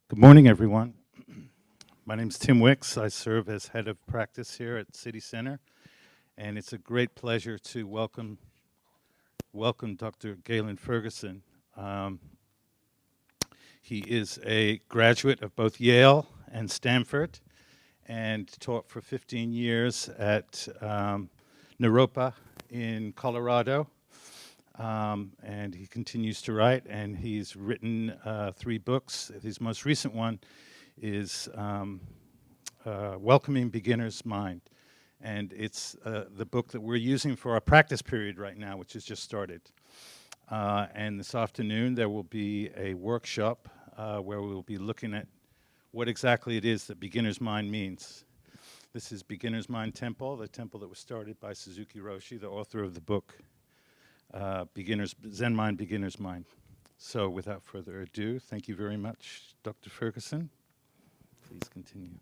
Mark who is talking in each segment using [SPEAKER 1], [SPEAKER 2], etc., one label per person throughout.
[SPEAKER 1] Good morning, everyone. My name is Tim Wicks. I serve as head of practice here at City Center, and it's a great pleasure to welcome Dr. Gaylon Ferguson. He is a graduate of both Yale and Stanford, and taught for 15 years at Naropa in Colorado. And he continues to write, and he's written 3 books. His most recent one is Welcoming Beginner's Mind. And it's the book that we're using for our practice period right now, which has just started. And this afternoon there will be a workshop where we will be looking at what exactly it is that beginner's mind means. This is Beginner's Mind Temple, the temple that was started by Suzuki Roshi, the author of the book Zen Mind, Beginner's Mind. So without further ado, thank you very much, Dr. Ferguson. Please continue.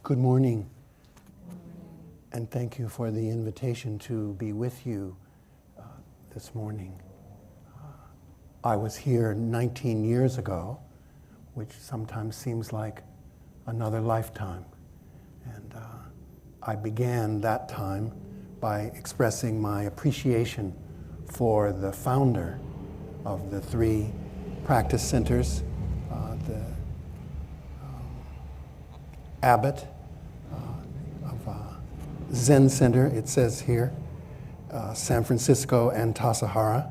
[SPEAKER 2] Good morning, and thank you for the invitation to be with you this morning. I was here 19 years ago, which sometimes seems like another lifetime. And I began that time by expressing my appreciation for the founder of the 3 practice centers, the abbot of Zen Center, it says here, San Francisco and Tassajara,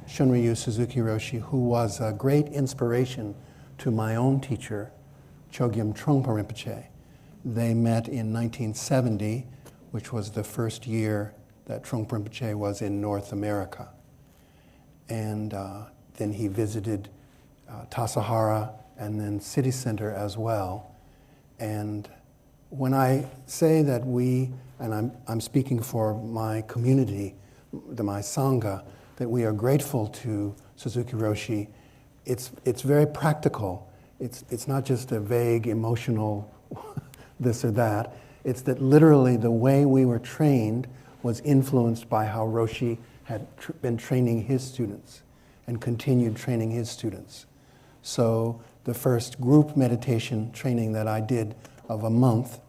[SPEAKER 2] Shunryu Suzuki Roshi, who was a great inspiration to my own teacher, Chogyam Trungpa Rinpoche. They met in 1970, which was the first year that Trungpa Rinpoche was in North America. And then he visited Tassajara and then City Center as well. And when I say that we, and I'm speaking for my community, my Sangha, that we are grateful to Suzuki Roshi, it's very practical. It's not just a vague emotional this or that. It's that literally the way we were trained was influenced by how Roshi had been training his students and continued training his students. So the first group meditation training that I did of a month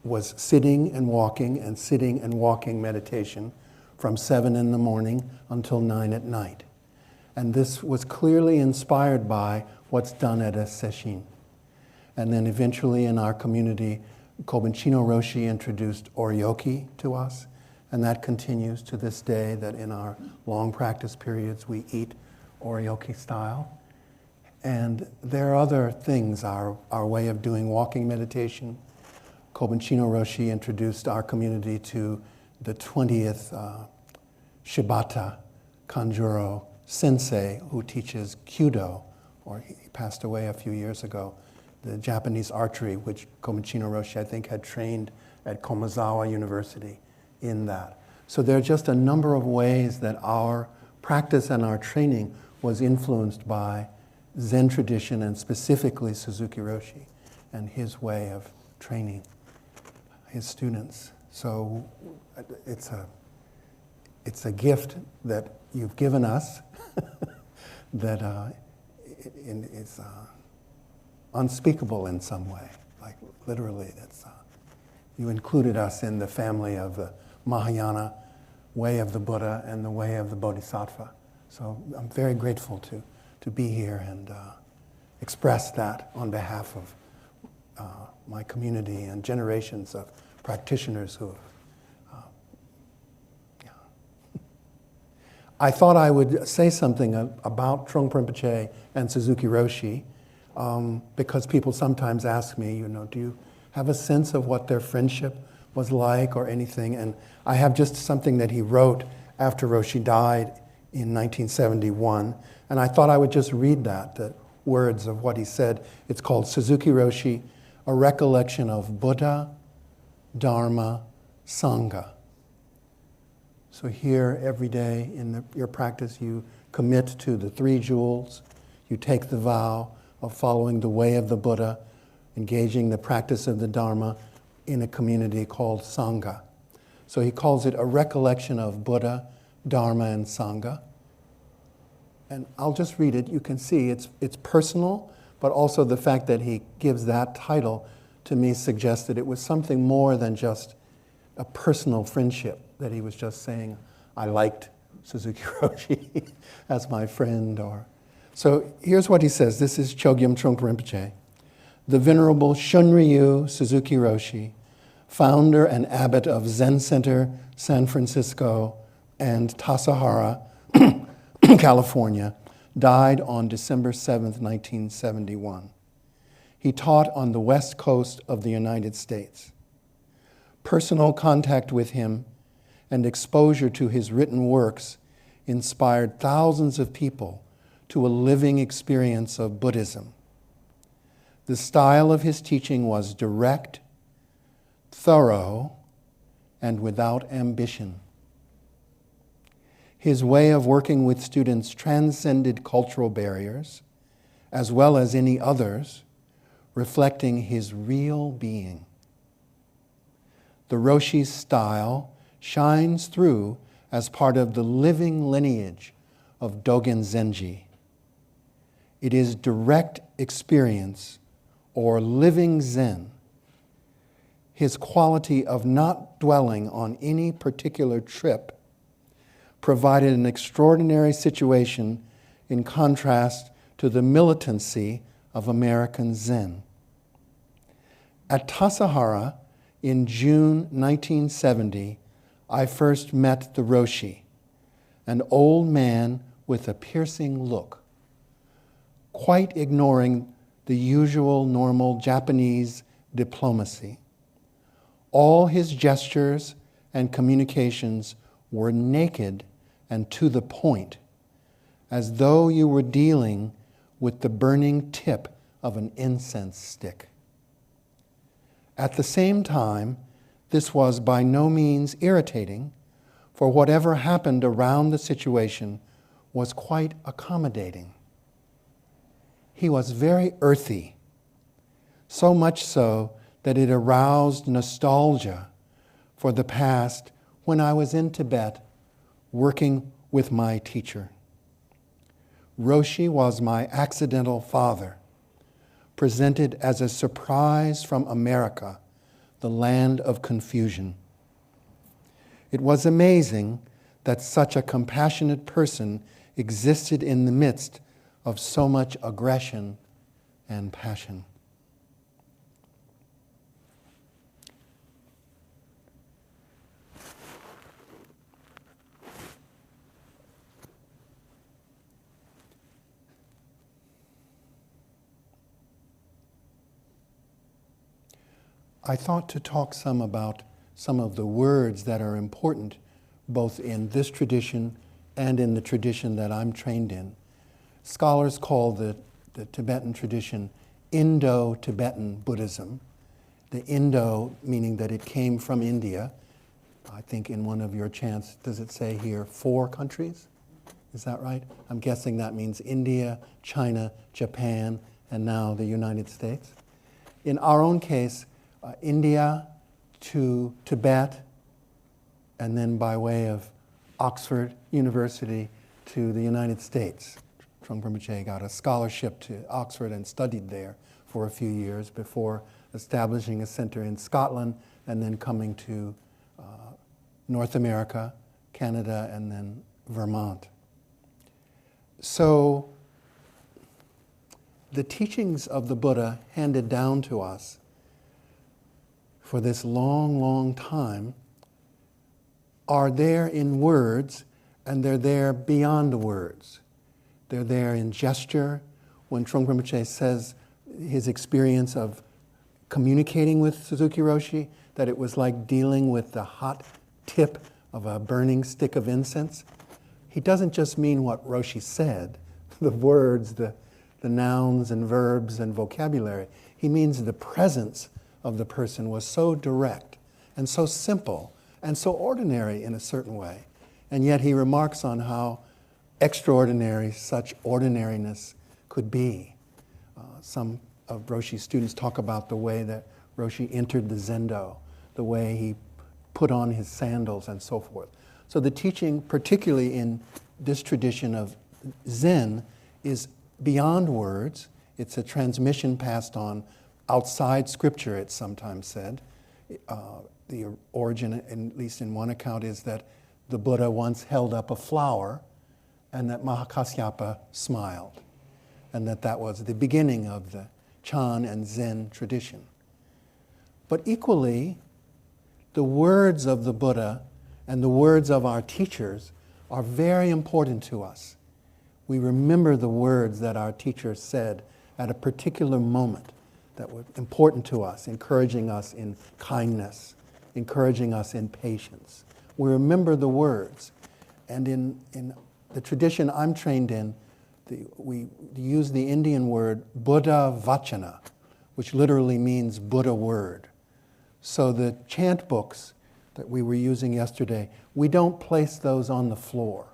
[SPEAKER 2] was sitting and walking meditation from 7 in the morning until 9 at night. And this was clearly inspired by what's done at a sesshin. And then eventually in our community, Kobenchino Roshi introduced oryoki to us, and that continues to this day, that in our long practice periods we eat oryoki style. And there are other things, our way of doing walking meditation. Kobenchino Roshi introduced our community to the 20th Shibata Kanjuro sensei, who teaches Kyudo, or he passed away a few years ago, the Japanese archery, which Kobenchino Roshi, I think, had trained at Komazawa University in that. So there are just a number of ways that our practice and our training was influenced by Zen tradition, and specifically Suzuki Roshi and his way of training his students. So it's a gift that you've given us that is unspeakable in some way. Like literally, you included us in the family of the Mahayana way of the Buddha and the way of the Bodhisattva. So I'm very grateful to be here and express that on behalf of my community and generations of practitioners who have. I thought I would say something about Trungpa Rinpoche and Suzuki Roshi because people sometimes ask me, do you have a sense of what their friendship was like or anything? And I have just something that he wrote after Roshi died in 1971. And I thought I would just read the words of what he said. It's called Suzuki Roshi, A Recollection of Buddha, Dharma, Sangha. So here, every day in your practice, you commit to the 3 jewels. You take the vow of following the way of the Buddha, engaging the practice of the Dharma in a community called Sangha. So he calls it a recollection of Buddha, Dharma, and Sangha. And I'll just read it. You can see it's personal, but also the fact that he gives that title to me suggests that it was something more than just a personal friendship, that he was just saying, I liked Suzuki Roshi as my friend. So here's what he says. This is Chogyam Trungpa Rinpoche. The Venerable Shunryu Suzuki Roshi, founder and abbot of Zen Center, San Francisco, and Tassajara, California, died on December 7th, 1971. He taught on the west coast of the United States. Personal contact with him and exposure to his written works inspired thousands of people to a living experience of Buddhism. The style of his teaching was direct, thorough, and without ambition. His way of working with students transcended cultural barriers, as well as any others, reflecting his real being. The Roshi's style shines through as part of the living lineage of Dogen Zenji. It is direct experience or living Zen. His quality of not dwelling on any particular trip provided an extraordinary situation in contrast to the militancy of American Zen. At Tassajara in June 1970, I first met the Roshi, an old man with a piercing look, quite ignoring the usual normal Japanese diplomacy. All his gestures and communications were naked and to the point, as though you were dealing with the burning tip of an incense stick. At the same time, this was by no means irritating, for whatever happened around the situation was quite accommodating. He was very earthy, so much so that it aroused nostalgia for the past when I was in Tibet working with my teacher. Roshi was my accidental father, presented as a surprise from America, the land of confusion. It was amazing that such a compassionate person existed in the midst of so much aggression and passion. I thought to talk some about some of the words that are important both in this tradition and in the tradition that I'm trained in. Scholars call the Tibetan tradition Indo-Tibetan Buddhism. The Indo meaning that it came from India. I think in one of your chants, does it say here 4 countries? Is that right? I'm guessing that means India, China, Japan, and now the United States. In our own case, India to Tibet, and then by way of Oxford University to the United States. Trungpa Rinpoche got a scholarship to Oxford and studied there for a few years before establishing a center in Scotland and then coming to North America, Canada, and then Vermont. So the teachings of the Buddha handed down to us for this long, long time are there in words, and they're there beyond the words. They're there in gesture. When Trungpa Rinpoche says his experience of communicating with Suzuki Roshi, that it was like dealing with the hot tip of a burning stick of incense, he doesn't just mean what Roshi said, the words, the nouns and verbs and vocabulary. He means the presence of the person was so direct and so simple and so ordinary in a certain way. And yet he remarks on how extraordinary such ordinariness could be. Some of Roshi's students talk about the way that Roshi entered the Zendo, the way he put on his sandals and so forth. So the teaching, particularly in this tradition of Zen, is beyond words. It's a transmission passed on outside scripture, it's sometimes said. The origin, at least in one account, is that the Buddha once held up a flower and that Mahakasyapa smiled, and that was the beginning of the Chan and Zen tradition. But equally, the words of the Buddha and the words of our teachers are very important to us. We remember the words that our teachers said at a particular moment that were important to us, encouraging us in kindness, encouraging us in patience. We remember the words. And in the tradition I'm trained in, we use the Indian word Buddha Vachana, which literally means Buddha word. So the chant books that we were using yesterday, we don't place those on the floor.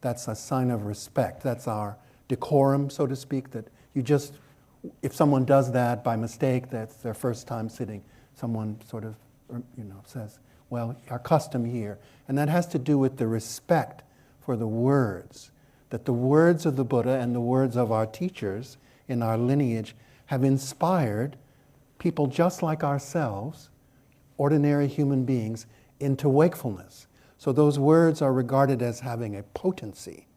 [SPEAKER 2] That's a sign of respect. That's our decorum, so to speak, that you just, if someone does that by mistake, that's their first time sitting, someone sort of, says, well, our custom here. And that has to do with the respect for the words, that the words of the Buddha and the words of our teachers in our lineage have inspired people just like ourselves, ordinary human beings, into wakefulness. So those words are regarded as having a potency,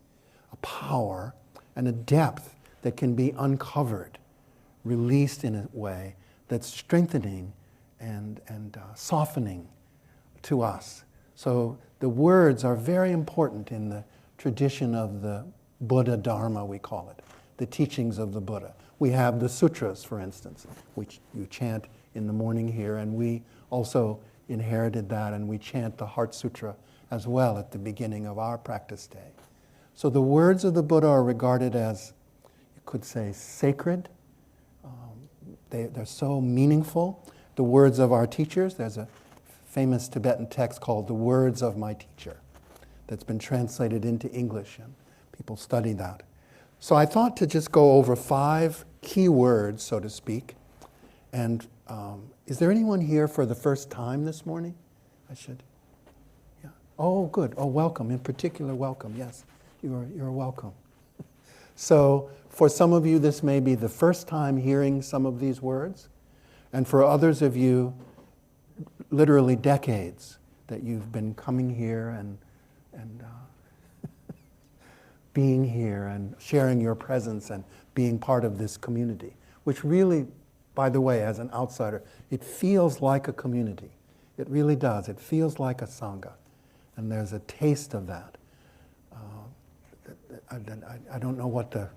[SPEAKER 2] a power, and a depth that can be uncovered, released in a way that's strengthening and softening to us. So the words are very important in the tradition of the Buddha Dharma, we call it, the teachings of the Buddha. We have the sutras, for instance, which you chant in the morning here, and we also inherited that, and we chant the Heart Sutra as well at the beginning of our practice day. So the words of the Buddha are regarded as, you could say, sacred. They're so meaningful. The words of our teachers, there's a famous Tibetan text called The Words of My Teacher that's been translated into English, and people study that. So I thought to just go over 5 key words, so to speak. And is there anyone here for the first time this morning? Yeah. Oh, good. Oh, welcome. In particular, welcome. Yes, you're welcome. So for some of you, this may be the first time hearing some of these words. And for others of you, literally decades that you've been coming here and being here and sharing your presence and being part of this community, which really, by the way, as an outsider, it feels like a community. It really does. It feels like a sangha. And there's a taste of that. I don't know what the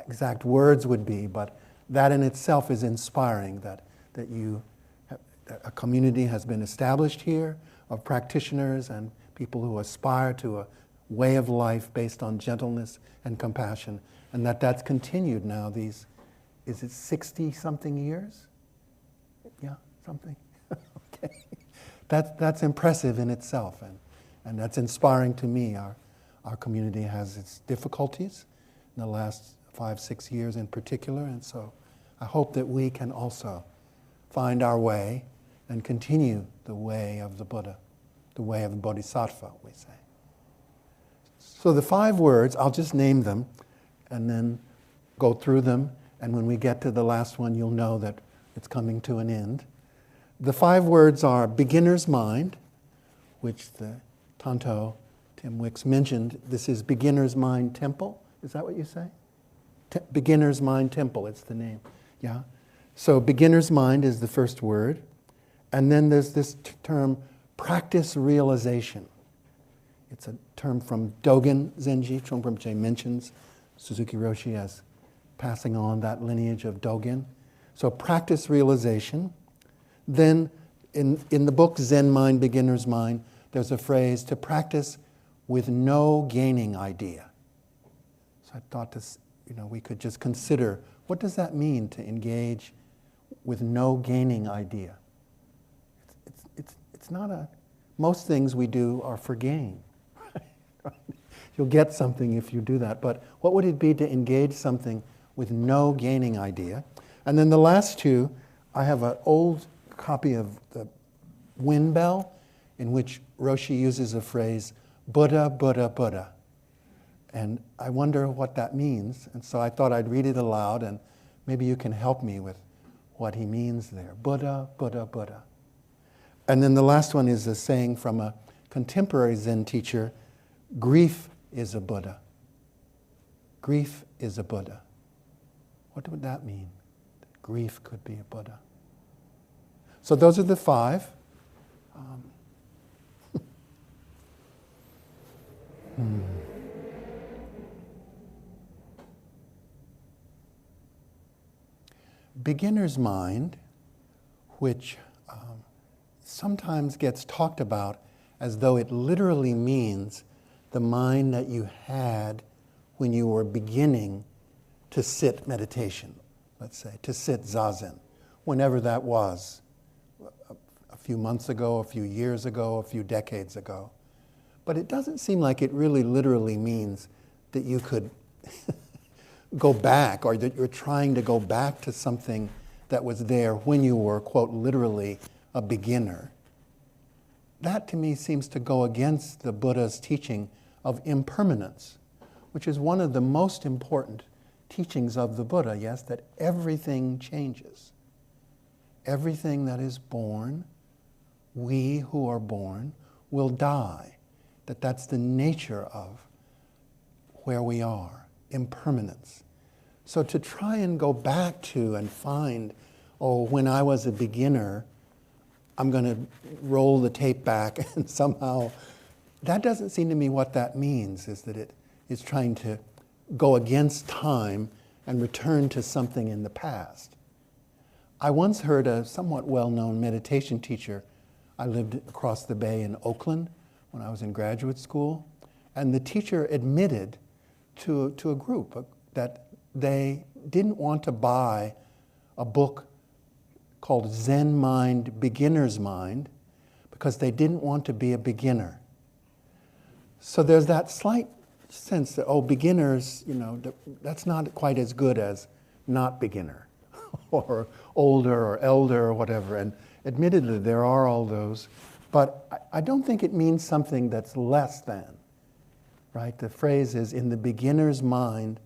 [SPEAKER 2] exact words would be, but that in itself is inspiring, that a community has been established here of practitioners and people who aspire to a way of life based on gentleness and compassion, and that's continued now these, is it 60-something years? Yeah, something. Okay. That's impressive in itself, and that's inspiring to me. Our community has its difficulties in the last 5-6 years in particular, and so I hope that we can also find our way and continue the way of the Buddha, the way of the Bodhisattva, we say. So the 5 words, I'll just name them and then go through them, and when we get to the last one, you'll know that it's coming to an end. The 5 words are beginner's mind, which the Tanto Tim Wicks mentioned. This is Beginner's Mind Temple. Is that what you say? Beginner's Mind Temple, it's the name. Yeah. So beginner's mind is the first word. And then there's this term, practice realization. It's a term from Dogen Zenji. Trungpa Rinpoche mentions Suzuki Roshi as passing on that lineage of Dogen. So practice realization. Then in the book Zen Mind, Beginner's Mind, there's a phrase, to practice with no gaining idea. So I thought this, we could just consider, what does that mean to engage with no gaining idea? It's not most things we do are for gain. You'll get something if you do that, but what would it be to engage something with no gaining idea? And then the last two, I have an old copy of the Wind Bell in which Roshi uses a phrase, Buddha, Buddha, Buddha. And I wonder what that means. And so I thought I'd read it aloud, and maybe you can help me with what he means there. Buddha, Buddha, Buddha. And then the last one is a saying from a contemporary Zen teacher, grief is a Buddha. Grief is a Buddha. What would that mean? That grief could be a Buddha. So those are the five. Beginner's mind, which sometimes gets talked about as though it literally means the mind that you had when you were beginning to sit meditation, let's say, to sit zazen, whenever that was, a few months ago, a few years ago, a few decades ago. But it doesn't seem like it really literally means that you could go back, or that you're trying to go back to something that was there when you were, quote, literally a beginner. That to me seems to go against the Buddha's teaching of impermanence, which is one of the most important teachings of the Buddha, yes, that everything changes. Everything that is born, we who are born, will die. That's the nature of where we are, impermanence. So to try and go back to and find, oh, when I was a beginner, I'm going to roll the tape back and somehow, that doesn't seem to me what that means, is that it is trying to go against time and return to something in the past. I once heard a somewhat well-known meditation teacher. I lived across the bay in Oakland when I was in graduate school, and the teacher admitted to a group that they didn't want to buy a book called Zen Mind, Beginner's Mind, because they didn't want to be a beginner. So there's that slight sense that, oh, beginners, that's not quite as good as not beginner, or older or elder or whatever. And admittedly, there are all those, but I don't think it means something that's less than, right? The phrase is, in the beginner's mind,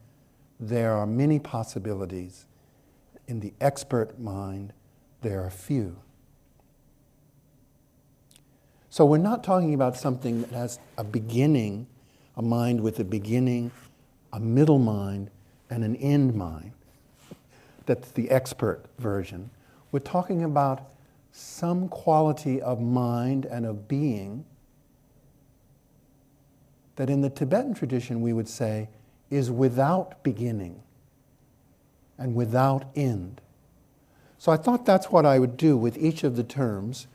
[SPEAKER 2] there are many possibilities. In the expert mind, there are few. So we're not talking about something that has a beginning, a mind with a beginning, a middle mind, and an end mind. That's the expert version. We're talking about some quality of mind and of being that in the Tibetan tradition we would say is without beginning and without end. So I thought that's what I would do with each of the terms.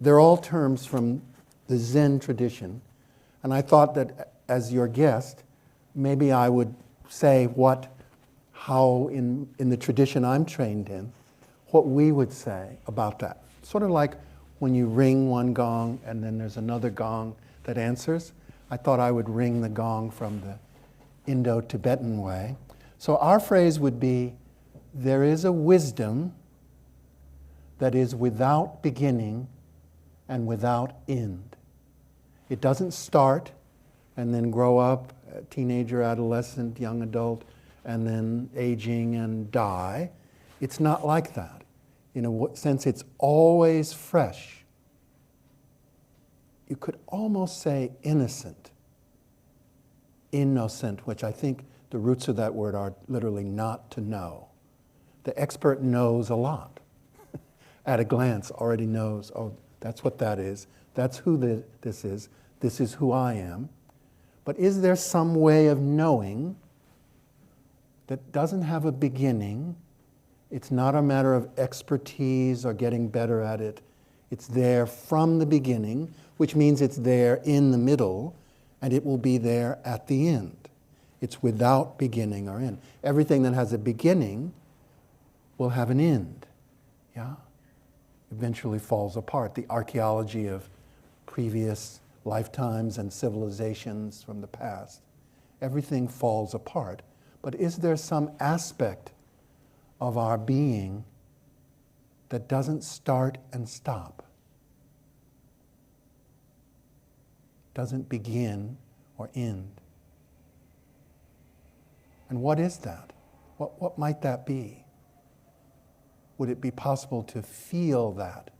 [SPEAKER 2] They're all terms from the Zen tradition. And I thought that as your guest, maybe I would say how in the tradition I'm trained in, what we would say about that. Sort of like when you ring one gong and then there's another gong that answers. I thought I would ring the gong from the Indo-Tibetan way. So our phrase would be, there is a wisdom that is without beginning and without end. It doesn't start and then grow up, teenager, adolescent, young adult, and then aging and die. It's not like that. In a sense, it's always fresh. You could almost say innocent. Innocent, which I think the roots of that word are literally not to know. The expert knows a lot. At a glance, already knows, oh, that's what that is. That's who this is. This is who I am. But is there some way of knowing that doesn't have a beginning? It's not a matter of expertise or getting better at it. It's there from the beginning, which means it's there in the middle, and it will be there at the end. It's without beginning or end. Everything that has a beginning will have an end. Yeah? Eventually falls apart. The archaeology of previous lifetimes and civilizations from the past, everything falls apart. But is there some aspect of our being that doesn't start and stop, doesn't begin or end. And what is that? What might that be? Would it be possible to feel that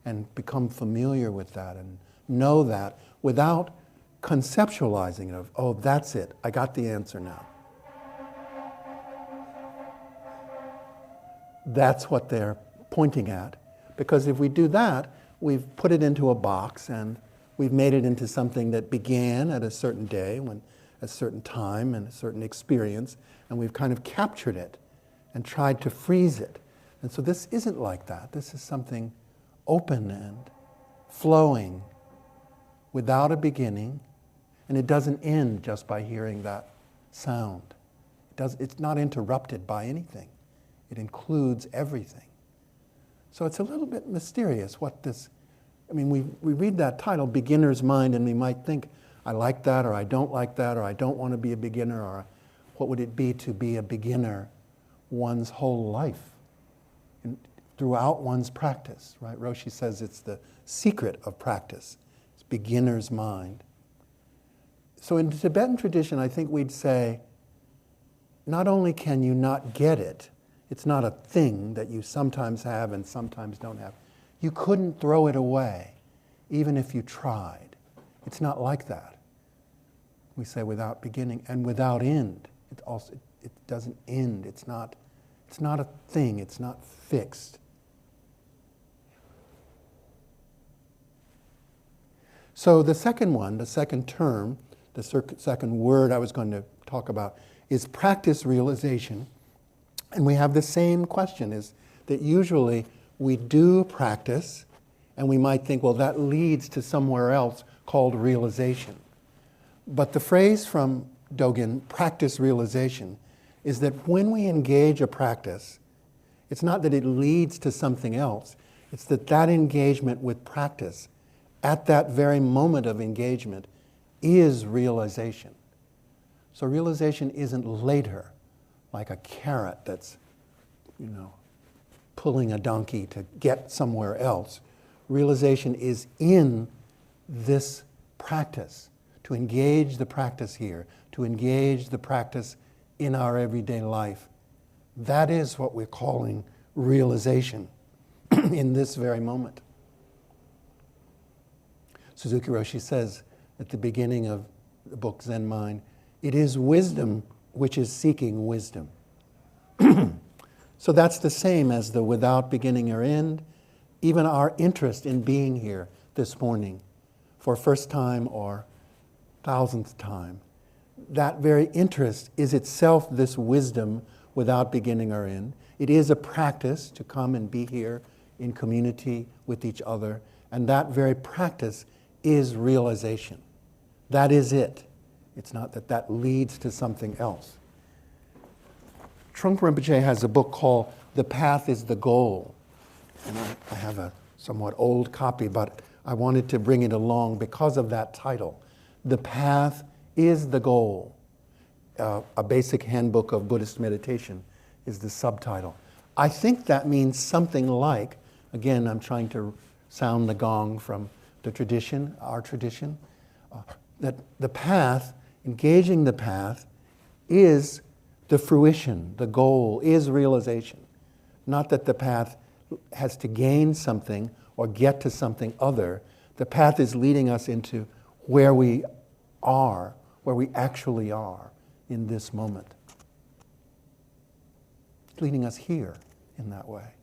[SPEAKER 2] and become familiar with that and know that without conceptualizing it of, oh, that's it, I got the answer now. That's what they're pointing at. Because if we do that, we've put it into a box and we've made it into something that began at a certain day, when a certain time and a certain experience, and we've kind of captured it and tried to freeze it. And so this isn't like that. This is something open and flowing without a beginning, and it doesn't end just by hearing that sound. It's not interrupted by anything. It includes everything. So it's a little bit mysterious what this, I mean, we read that title, Beginner's Mind, and we might think, I like that, or I don't like that, or I don't want to be a beginner, or what would it be to be a beginner one's whole life, and throughout one's practice, right? Roshi says it's the secret of practice. It's beginner's mind. So in the Tibetan tradition, I think we'd say, not only can you not get it, it's not a thing that you sometimes have and sometimes don't have. You couldn't throw it away, even if you tried. It's not like that. We say without beginning and without end. It doesn't end. It's not a thing. It's not fixed. So the second one, the second term, the second word I was going to talk about is practice realization. And we have the same question, is that usually we do practice and we might think, well, that leads to somewhere else called realization. But the phrase from Dogen, practice realization, is that when we engage a practice, it's not that it leads to something else, it's that that engagement with practice, at that very moment of engagement, is realization. So realization isn't later, like a carrot that's, pulling a donkey to get somewhere else. Realization is in this practice, to engage the practice here, to engage the practice in our everyday life. That is what we're calling realization in this very moment. Suzuki Roshi says at the beginning of the book Zen Mind, it is wisdom which is seeking wisdom. So that's the same as the without beginning or end. Even our interest in being here this morning for first time or thousandth time, that very interest is itself this wisdom without beginning or end. It is a practice to come and be here in community with each other, and that very practice is realization. That is it. It's not that that leads to something else. Trungpa Rinpoche has a book called The Path is the Goal. And I have a somewhat old copy, but I wanted to bring it along because of that title. The Path is the Goal. A Basic Handbook of Buddhist Meditation is the subtitle. I think that means something like, again, I'm trying to sound the gong from the tradition, our tradition, that the path, engaging the path, is the fruition, the goal, is realization. Not that the path has to gain something or get to something other. The path is leading us into where we are, where we actually are in this moment. It's leading us here in that way.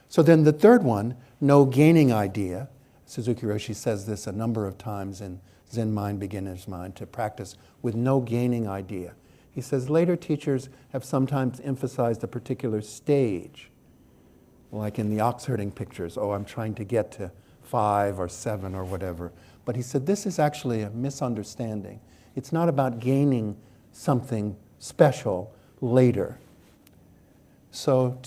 [SPEAKER 2] So then the third one, no gaining idea. Suzuki Roshi says this a number of times in Zen Mind, Beginner's Mind, to practice with no gaining idea. He says later teachers have sometimes emphasized a particular stage, like in the ox herding pictures. Oh, I'm trying to get to 5 or 7 or whatever. But he said this is actually a misunderstanding. It's not about gaining something special later. So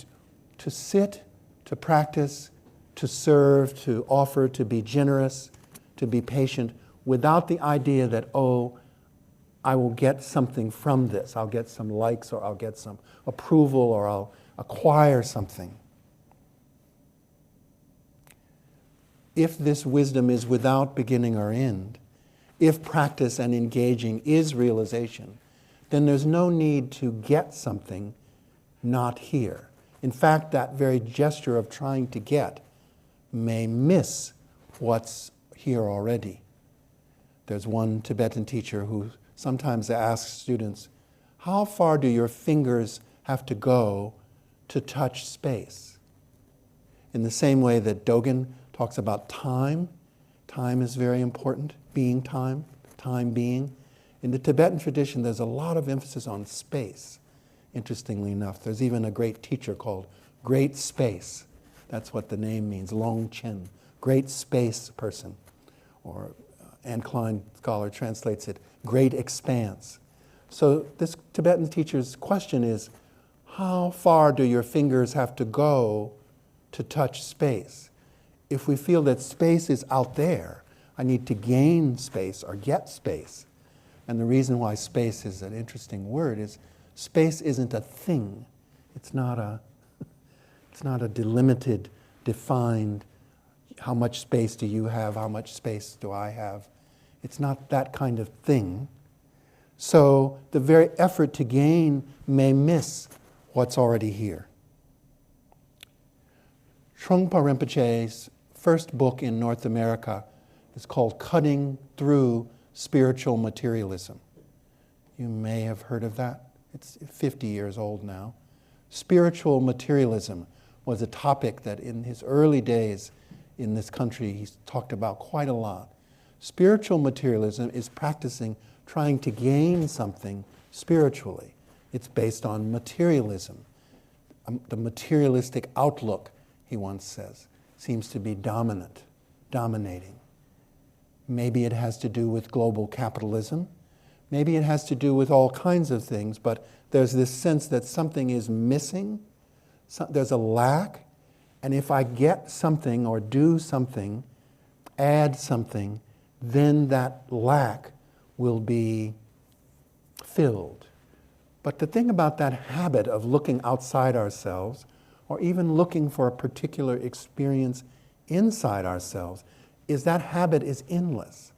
[SPEAKER 2] to sit, to practice, to serve, to offer, to be generous, to be patient, without the idea that, oh, I will get something from this. I'll get some likes, or I'll get some approval, or I'll acquire something. If this wisdom is without beginning or end, if practice and engaging is realization, then there's no need to get something not here. In fact, that very gesture of trying to get may miss what's here already. There's one Tibetan teacher who sometimes asks students, how far do your fingers have to go to touch space? In the same way that Dogen talks about time, time is very important, being time, time being. In the Tibetan tradition, there's a lot of emphasis on space, interestingly enough. There's even a great teacher called Great Space. That's what the name means, Long Chen, Great Space person. Or Anne Klein scholar translates it, Great Expanse. So this Tibetan teacher's question is, how far do your fingers have to go to touch space? If we feel that space is out there, I need to gain space or get space. And the reason why space is an interesting word is space isn't a thing. It's not a delimited, defined, how much space do you have, how much space do I have. It's not that kind of thing. So the very effort to gain may miss what's already here. Trungpa Rinpoche's first book in North America is called Cutting Through Spiritual Materialism. You may have heard of that. It's 50 years old now. Spiritual materialism was a topic that in his early days in this country he talked about quite a lot. Spiritual materialism is practicing trying to gain something spiritually. It's based on materialism. The materialistic outlook, he once says, seems to be dominating. Maybe it has to do with global capitalism. Maybe it has to do with all kinds of things, but there's this sense that something is missing, there's a lack, and if I get something or do something, add something, then that lack will be filled. But the thing about that habit of looking outside ourselves, or even looking for a particular experience inside ourselves, is that habit is endless.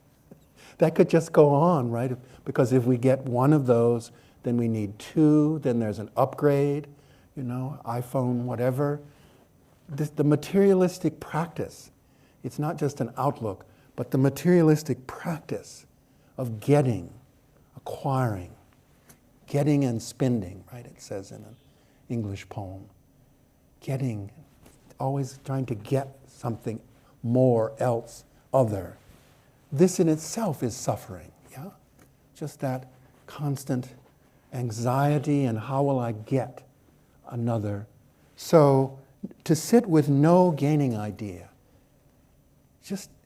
[SPEAKER 2] That could just go on, right? Because if we get one of those, then we need two, then there's an upgrade, iPhone, whatever. The materialistic practice, it's not just an outlook, but the materialistic practice of getting, acquiring, getting and spending, right? It says in an English poem. Getting, always trying to get something more, else, other. This in itself is suffering, yeah? Just that constant anxiety and how will I get another. So to sit with no gaining idea,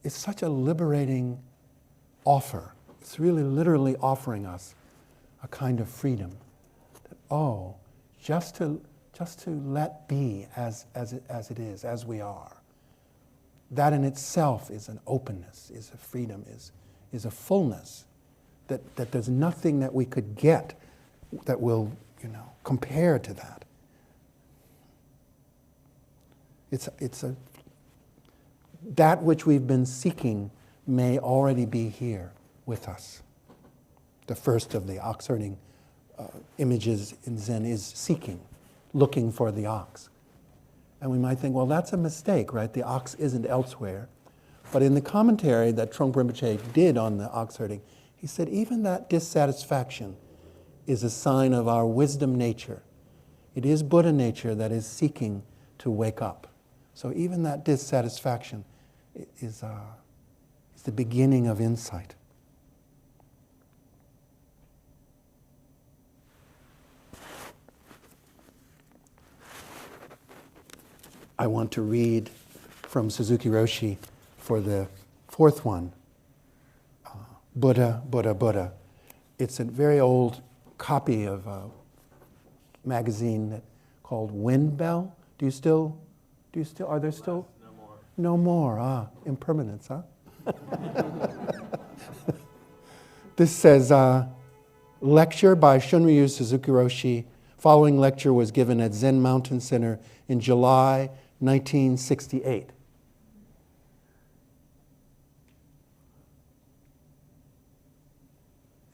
[SPEAKER 2] it's such a liberating offer. It's really literally offering us a kind of freedom. That, just to let be as it is, as we are. That in itself is an openness, is a freedom, is a fullness. That there's nothing that we could get that will, compare to that. That which we've been seeking may already be here with us. The first of the ox-herding images in Zen is seeking, looking for the ox. And we might think, well, that's a mistake, right? The ox isn't elsewhere. But in the commentary that Trungpa Rinpoche did on the ox herding, he said even that dissatisfaction is a sign of our wisdom nature. It is Buddha nature that is seeking to wake up. So even that dissatisfaction is the beginning of insight. I want to read from Suzuki Roshi for the fourth one, Buddha, Buddha, Buddha. It's a very old copy of a magazine called Windbell. Are there still? No more. No more, impermanence, huh? This says, Lecture by Shunryu Suzuki Roshi. Following lecture was given at Zen Mountain Center in July 1968.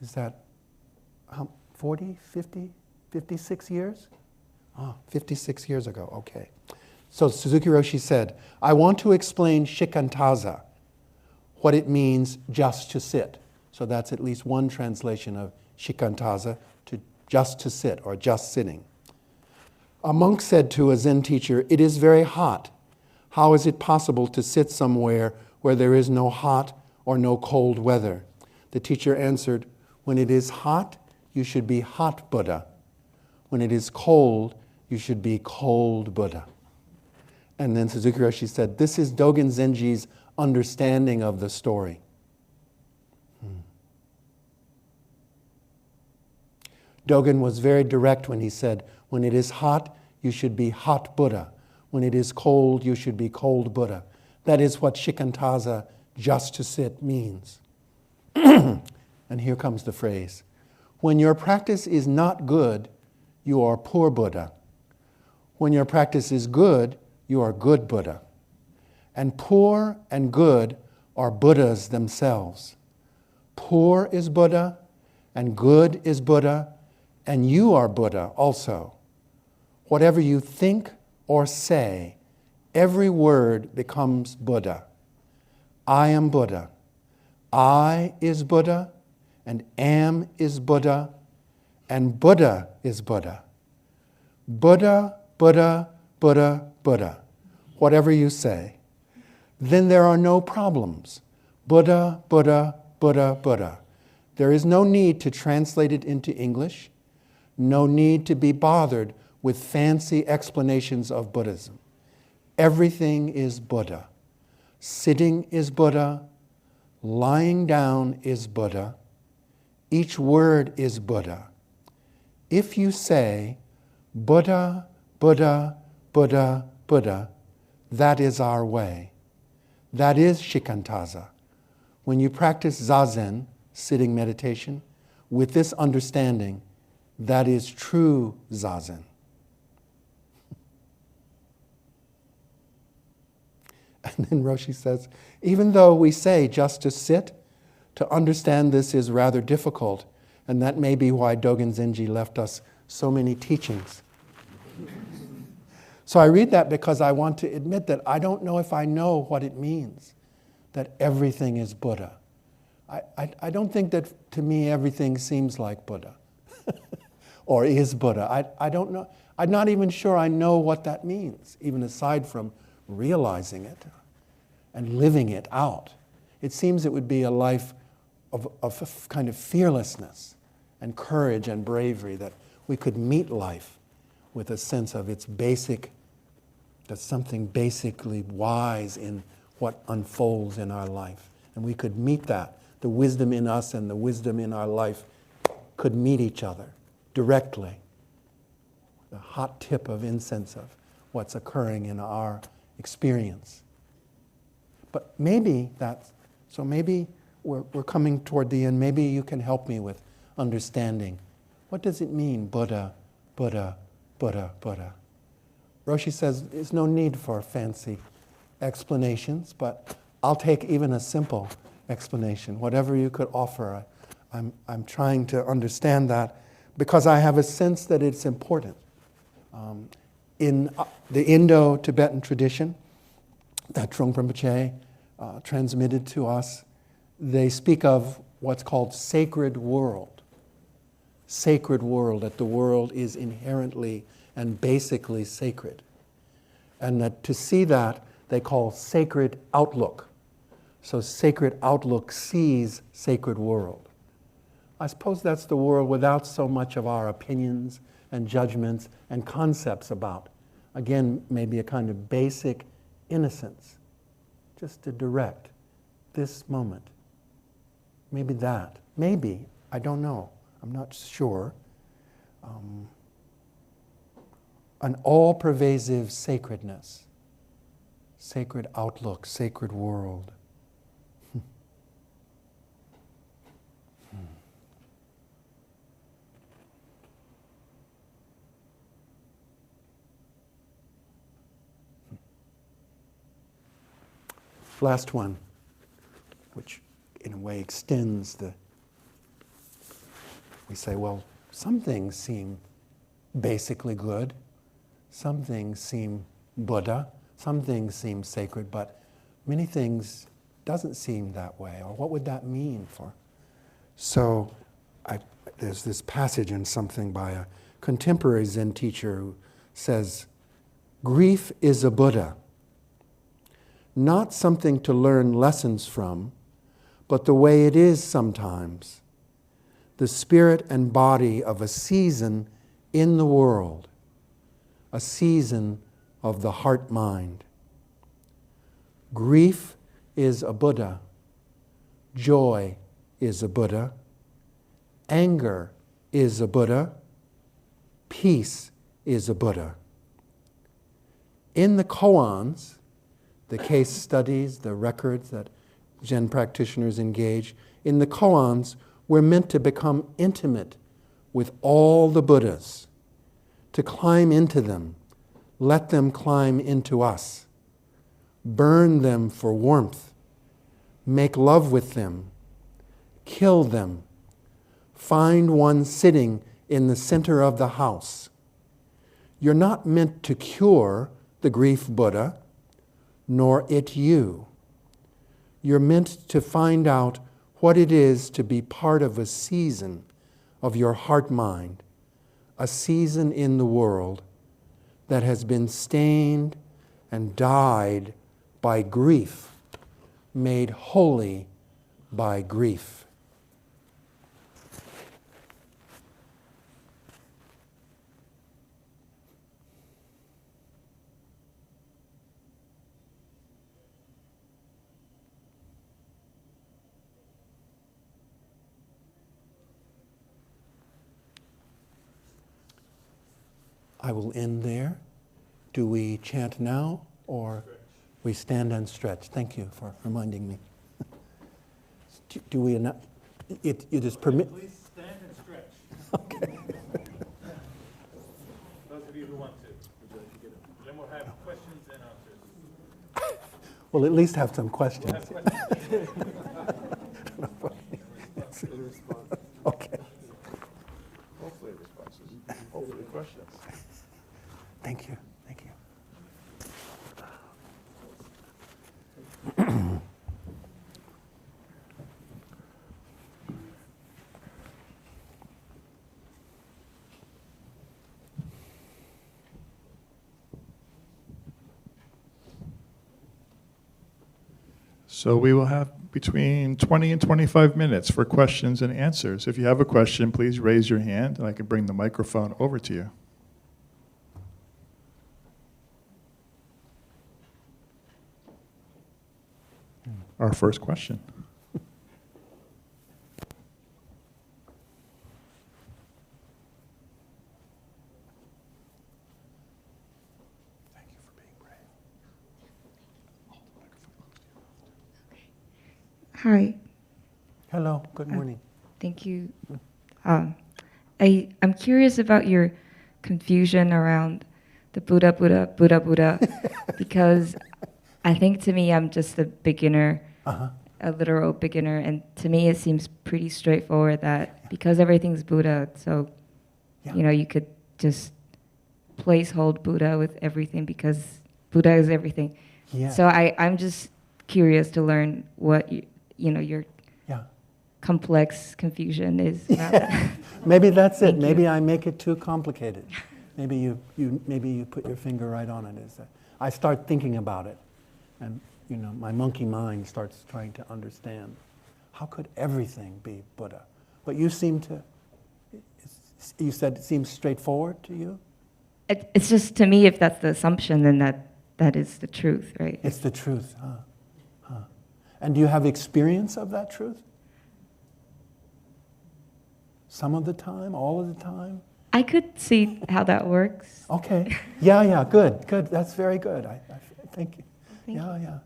[SPEAKER 2] Is that 40, 50, 56 years? 56 years ago, okay. So Suzuki Roshi said, I want to explain shikantaza, what it means just to sit. So that's at least one translation of shikantaza, to just to sit or just sitting. A monk said to a Zen teacher, it is very hot. How is it possible to sit somewhere where there is no hot or no cold weather? The teacher answered, when it is hot, you should be hot Buddha. When it is cold, you should be cold Buddha. And then Suzuki Roshi said, this is Dogen Zenji's understanding of the story. Dogen was very direct when he said, when it is hot, you should be hot Buddha. When it is cold, you should be cold Buddha. That is what shikantaza, just to sit, means. And here comes the phrase. When your practice is not good, you are poor Buddha. When your practice is good, you are good Buddha. And poor and good are Buddhas themselves. Poor is Buddha, and good is Buddha, and you are Buddha also. Whatever you think or say, every word becomes Buddha. I am Buddha. I is Buddha, and am is Buddha, and Buddha is Buddha. Buddha, Buddha, Buddha, Buddha. Whatever you say. Then there are no problems. Buddha, Buddha, Buddha, Buddha. There is no need to translate it into English. No need to be bothered with fancy explanations of Buddhism. Everything is Buddha. Sitting is Buddha. Lying down is Buddha. Each word is Buddha. If you say, Buddha, Buddha, Buddha, Buddha, that is our way. That is shikantaza. When you practice zazen, sitting meditation, with this understanding, that is true zazen. And then Roshi says, even though we say just to sit, to understand this is rather difficult, and that may be why Dogen Zenji left us so many teachings. So I read that because I want to admit that I don't know if I know what it means, that everything is Buddha. I don't think that to me everything seems like Buddha or is Buddha. I don't know. I'm not even sure I know what that means, even aside from realizing it and living it out. It seems it would be a life of a kind of fearlessness and courage and bravery, that we could meet life with a sense of its basic, there's something basically wise in what unfolds in our life. And we could meet that. The wisdom in us and the wisdom in our life could meet each other directly. The hot tip of incense of what's occurring in our experience. But maybe that's, so maybe we're coming toward the end. Maybe you can help me with understanding. What does it mean, Buddha, Buddha, Buddha, Buddha? Roshi says there's no need for fancy explanations, but I'll take even a simple explanation. Whatever you could offer, I'm trying to understand that because I have a sense that it's important. In the Indo-Tibetan tradition that Trungpa Rinpoche transmitted to us, they speak of what's called sacred world. Sacred world, that the world is inherently and basically sacred. And that to see that, they call sacred outlook. So sacred outlook sees sacred world. I suppose that's the world without so much of our opinions and judgments and concepts about. Again, maybe a kind of basic innocence, just to direct this moment. Maybe that. Maybe. I don't know. I'm not sure. An all-pervasive sacredness, sacred outlook, sacred world. last one, which in a way extends we say, well, some things seem basically good, some things seem Buddha, some things seem sacred, but many things doesn't seem that way, or what would that mean for? So there's this passage in something by a contemporary Zen teacher who says, grief is a Buddha, not something to learn lessons from, but the way it is sometimes, the spirit and body of a season in the world, a season of the heart-mind. Grief is a Buddha. Joy is a Buddha. Anger is a Buddha. Peace is a Buddha. In the koans, the case studies, the records that Zen practitioners engage, in the koans, we're meant to become intimate with all the Buddhas, to climb into them, let them climb into us, burn them for warmth, make love with them, kill them, find one sitting in the center of the house. You're not meant to cure the grief Buddha, nor it you. You're meant to find out what it is to be part of a season of your heart-mind, a season in the world that has been stained and dyed by grief, made holy by grief. I will end there. Do we chant now, or we stand and stretch? Thank you for reminding me. Do we not? It is permit.
[SPEAKER 1] Please stand and stretch.
[SPEAKER 2] Okay.
[SPEAKER 1] Those of you who want to. Then we'll have questions and answers.
[SPEAKER 2] We'll at least have some questions.
[SPEAKER 1] We'll have questions.
[SPEAKER 2] Okay.
[SPEAKER 3] Hopefully responses. Hopefully questions.
[SPEAKER 2] Thank you. Thank you.
[SPEAKER 3] So we will have between 20 and 25 minutes for questions and answers. If you have a question, please raise your hand and I can bring the microphone over to you. Our first question.
[SPEAKER 2] Thank you for being brave.
[SPEAKER 4] Hi.
[SPEAKER 2] Hello. Good morning.
[SPEAKER 4] Thank you. I'm curious about your confusion around the Buddha, Buddha, Buddha, Buddha, because I think to me I'm just a beginner, a literal beginner, and to me it seems pretty straightforward that because everything's Buddha, so you know you could just hold Buddha with everything because Buddha is everything.
[SPEAKER 2] Yeah.
[SPEAKER 4] So I'm just curious to learn what your complex confusion is about that.
[SPEAKER 2] Maybe that's it.
[SPEAKER 4] Thank
[SPEAKER 2] Maybe
[SPEAKER 4] you.
[SPEAKER 2] I make it too complicated. Maybe you put your finger right on it. Is that I start thinking about it, and my monkey mind starts trying to understand. How could everything be Buddha? But you seem to. You said it seems straightforward to you.
[SPEAKER 4] It's just to me, if that's the assumption, then that is the truth, right?
[SPEAKER 2] It's the truth, huh? And do you have experience of that truth? Some of the time, all of the time?
[SPEAKER 4] I could see how that works.
[SPEAKER 2] Okay. Yeah, good. That's very good. I thank you.
[SPEAKER 4] Thank
[SPEAKER 2] Yeah.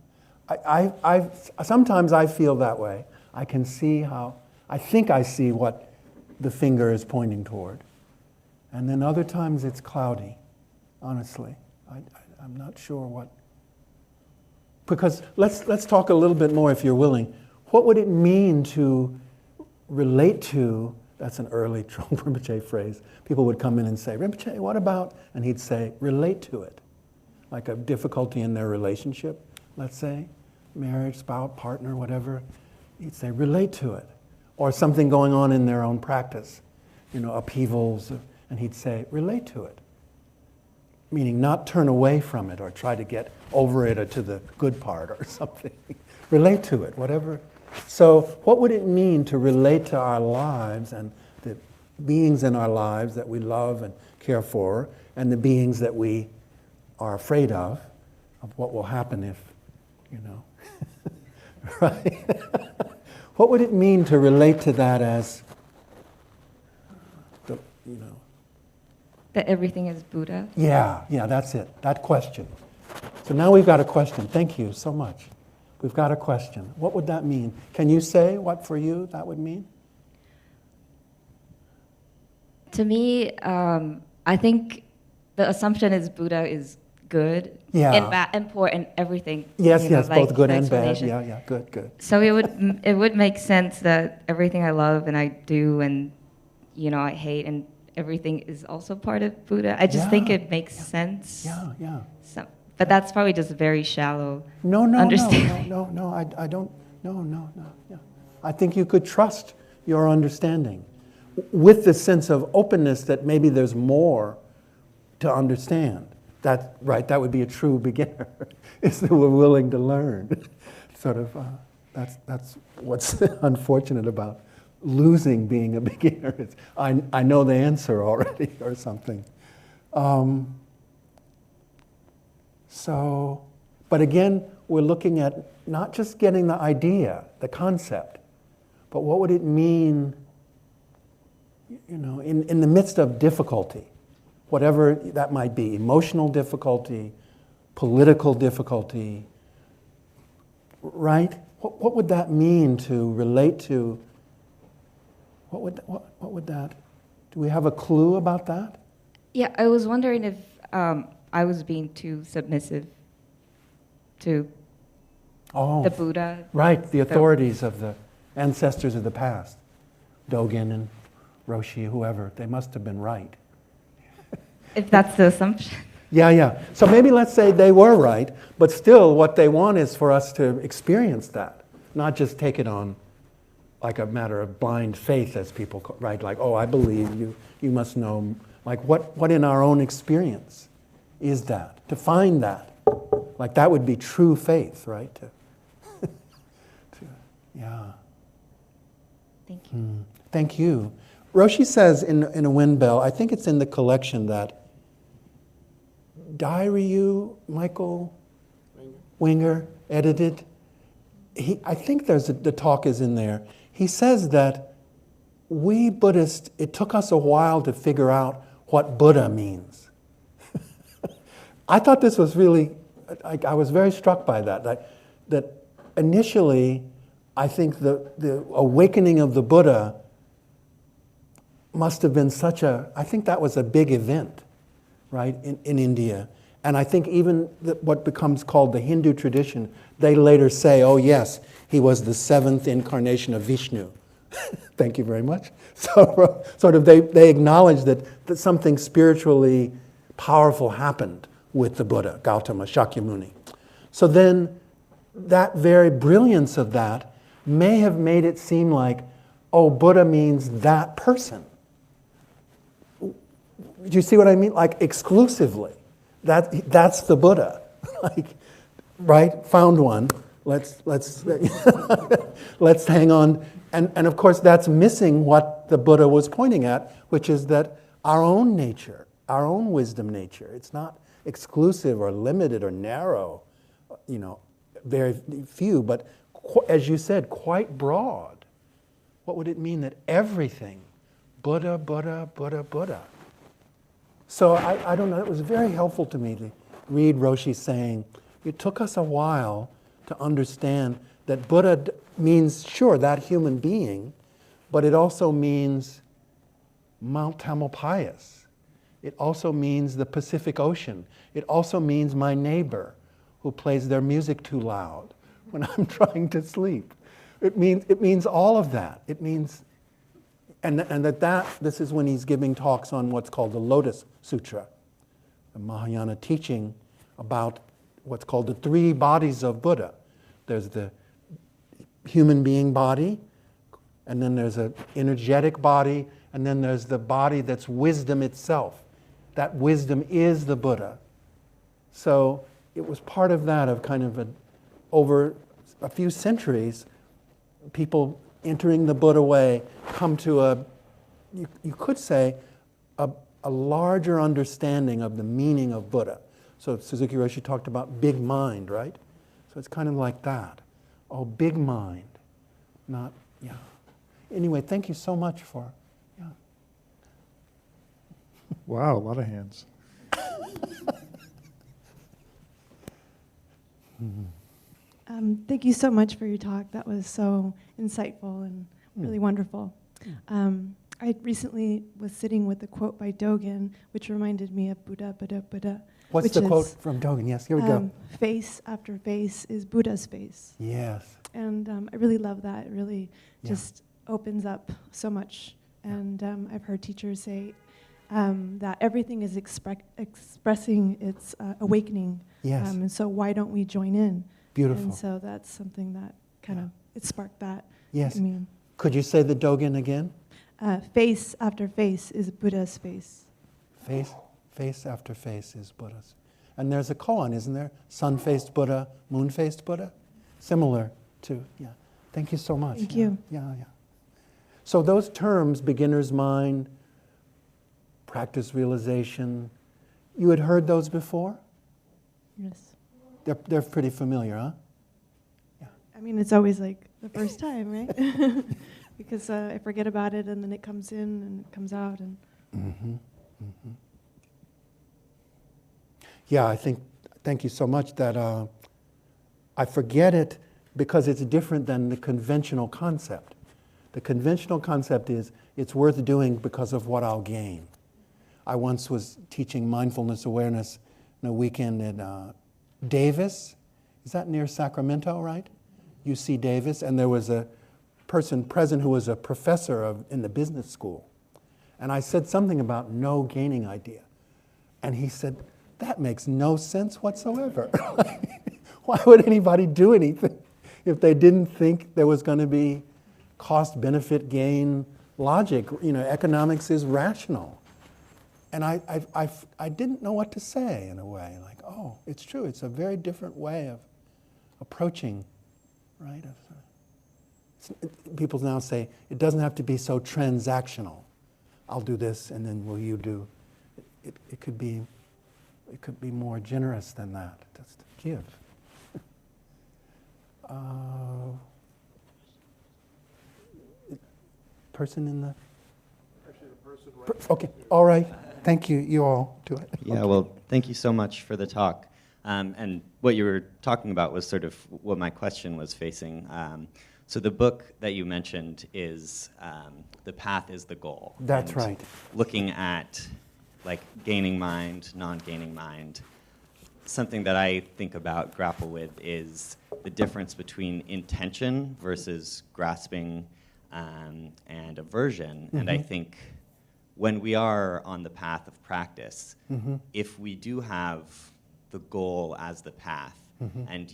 [SPEAKER 2] I sometimes I feel that way. I can see how, I think I see what the finger is pointing toward. And then other times it's cloudy, honestly. I'm not sure what. because let's talk a little bit more, if you're willing. What would it mean to relate to? That's an early Trungpa Rinpoche phrase. People would come in and say, Rinpoche, what about? And he'd say, relate to it. Like a difficulty in their relationship, let's say, marriage, spouse, partner, whatever. He'd say, relate to it. Or something going on in their own practice, upheavals, and he'd say, relate to it. Meaning not turn away from it or try to get over it or to the good part or something. Relate to it, whatever. So what would it mean to relate to our lives and the beings in our lives that we love and care for, and the beings that we are afraid of what will happen if, right? What would it mean to relate to that as,
[SPEAKER 4] That everything is Buddha?
[SPEAKER 2] Yeah, that's it, that question. So now we've got a question. Thank you so much. We've got a question. What would that mean? Can you say what for you that would mean?
[SPEAKER 4] To me, I think the assumption is Buddha is good and bad and poor and everything.
[SPEAKER 2] Yes,
[SPEAKER 4] like
[SPEAKER 2] both good
[SPEAKER 4] the
[SPEAKER 2] and bad.
[SPEAKER 4] explanation.
[SPEAKER 2] Yeah, good.
[SPEAKER 4] So it would make sense that everything I love and I do and I hate and everything is also part of Buddha. I just think it makes sense.
[SPEAKER 2] Yeah.
[SPEAKER 4] So, but that's probably just very shallow.
[SPEAKER 2] No,
[SPEAKER 4] understanding.
[SPEAKER 2] I don't. No. Yeah. I think you could trust your understanding with the sense of openness that maybe there's more to understand. That would be a true beginner, is that we're willing to learn. Sort of, that's what's unfortunate about losing being a beginner. It's, I know the answer already or something. But again, we're looking at not just getting the idea, the concept, but what would it mean, in the midst of difficulty, whatever that might be, emotional difficulty, political difficulty, right? What would that mean to relate to? What would that? Do we have a clue about that?
[SPEAKER 4] Yeah, I was wondering if I was being too submissive to the Buddha.
[SPEAKER 2] Right, the authorities of the ancestors of the past, Dogen and Roshi, whoever, they must have been right.
[SPEAKER 4] If that's the assumption.
[SPEAKER 2] Yeah. So maybe let's say they were right, but still what they want is for us to experience that, not just take it on like a matter of blind faith, as people call, right? Like, I believe you must know. Like what in our own experience is that? To find that. Like that would be true faith, right? Yeah.
[SPEAKER 4] Thank you.
[SPEAKER 2] Thank you. Roshi says in a wind bell, I think it's in the collection that Dairyu Michael Winger edited. I think the talk is in there. He says that we Buddhists, it took us a while to figure out what Buddha means. I thought this was really, I was very struck by that. That initially, I think the awakening of the Buddha must have been I think that was a big event, right, in India. And I think even what becomes called the Hindu tradition, they later say, yes, he was the 7th incarnation of Vishnu. Thank you very much. So sort of they acknowledge that something spiritually powerful happened with the Buddha, Gautama, Shakyamuni. So then that very brilliance of that may have made it seem like, Buddha means that person. Do you see what I mean? Like exclusively. That's the Buddha. Like, right? Found one. Let's let's hang on. And of course that's missing what the Buddha was pointing at, which is that our own nature, our own wisdom nature, it's not exclusive or limited or narrow, very few, but as you said, quite broad. What would it mean that everything, Buddha, Buddha, Buddha, Buddha? So I don't know, it was very helpful to me to read Roshi saying, it took us a while to understand that Buddha means, sure, that human being, but it also means Mount Tamalpais. It also means the Pacific Ocean. It also means my neighbor, who plays their music too loud when I'm trying to sleep. It means all of that. It means, and this is when he's giving talks on what's called the Lotus Sutra, the Mahayana teaching about what's called the three bodies of Buddha. There's the human being body, and then there's an energetic body, and then there's the body that's wisdom itself. That wisdom is the Buddha. So it was part of that, of kind of over a few centuries, people entering the Buddha way come to you could say, a larger understanding of the meaning of Buddha. So Suzuki Roshi talked about big mind, right? So it's kind of like that. Oh, big mind, not, yeah. Anyway, thank you so much for, yeah.
[SPEAKER 3] Wow, a lot of hands.
[SPEAKER 5] Thank you so much for your talk. That was so insightful and really wonderful. I recently was sitting with a quote by Dogen, which reminded me of Buddha, Buddha, Buddha.
[SPEAKER 2] What's the quote from Dogen? Yes, here we go.
[SPEAKER 5] Face after face is Buddha's face.
[SPEAKER 2] Yes.
[SPEAKER 5] And I really love that. It really just opens up so much. And I've heard teachers say that everything is expressing its awakening.
[SPEAKER 2] Yes.
[SPEAKER 5] And so why don't we join in?
[SPEAKER 2] Beautiful.
[SPEAKER 5] And so that's something that kind of, it sparked that.
[SPEAKER 2] Yes.
[SPEAKER 5] I mean,
[SPEAKER 2] could you say the Dogen again?
[SPEAKER 5] Face after face is Buddha's face.
[SPEAKER 2] Face after face is Buddha's. And there's a koan, isn't there? Sun-faced Buddha, moon-faced Buddha. Similar to, yeah. Thank you so much.
[SPEAKER 5] Thank you.
[SPEAKER 2] Yeah. So those terms, beginner's mind, practice realization, you had heard those before?
[SPEAKER 5] Yes.
[SPEAKER 2] They're pretty familiar, huh? Yeah.
[SPEAKER 5] I mean, it's always like the first time, right? Because I forget about it, and then it comes in and it comes out. And
[SPEAKER 2] Yeah, thank you so much that I forget it because it's different than the conventional concept. The conventional concept is it's worth doing because of what I'll gain. I once was teaching mindfulness awareness in a weekend in Davis. Is that near Sacramento, right? UC Davis. And there was a person present who was a professor in the business school. And I said something about no gaining idea. And he said, that makes no sense whatsoever. Why would anybody do anything if they didn't think there was going to be cost, benefit, gain, logic? You know, economics is rational. And I didn't know what to say in a way. Like, oh, it's true. It's a very different way of approaching, right? People now say, it doesn't have to be so transactional. I'll do this, and then will you do? It could be more generous than that. Just give. Person in the. Actually, the person right. Okay. All right. Thank you. You all do it.
[SPEAKER 6] Yeah.
[SPEAKER 2] Okay.
[SPEAKER 6] Well, thank you so much for the talk. And what you were talking about was sort of what my question was facing. So the book that you mentioned is The Path is the Goal.
[SPEAKER 2] That's
[SPEAKER 6] and
[SPEAKER 2] right.
[SPEAKER 6] Looking at like gaining mind, non-gaining mind. Something that I think about, grapple with, is the difference between intention versus grasping and aversion. Mm-hmm. And I think when we are on the path of practice, if we do have the goal as the path, and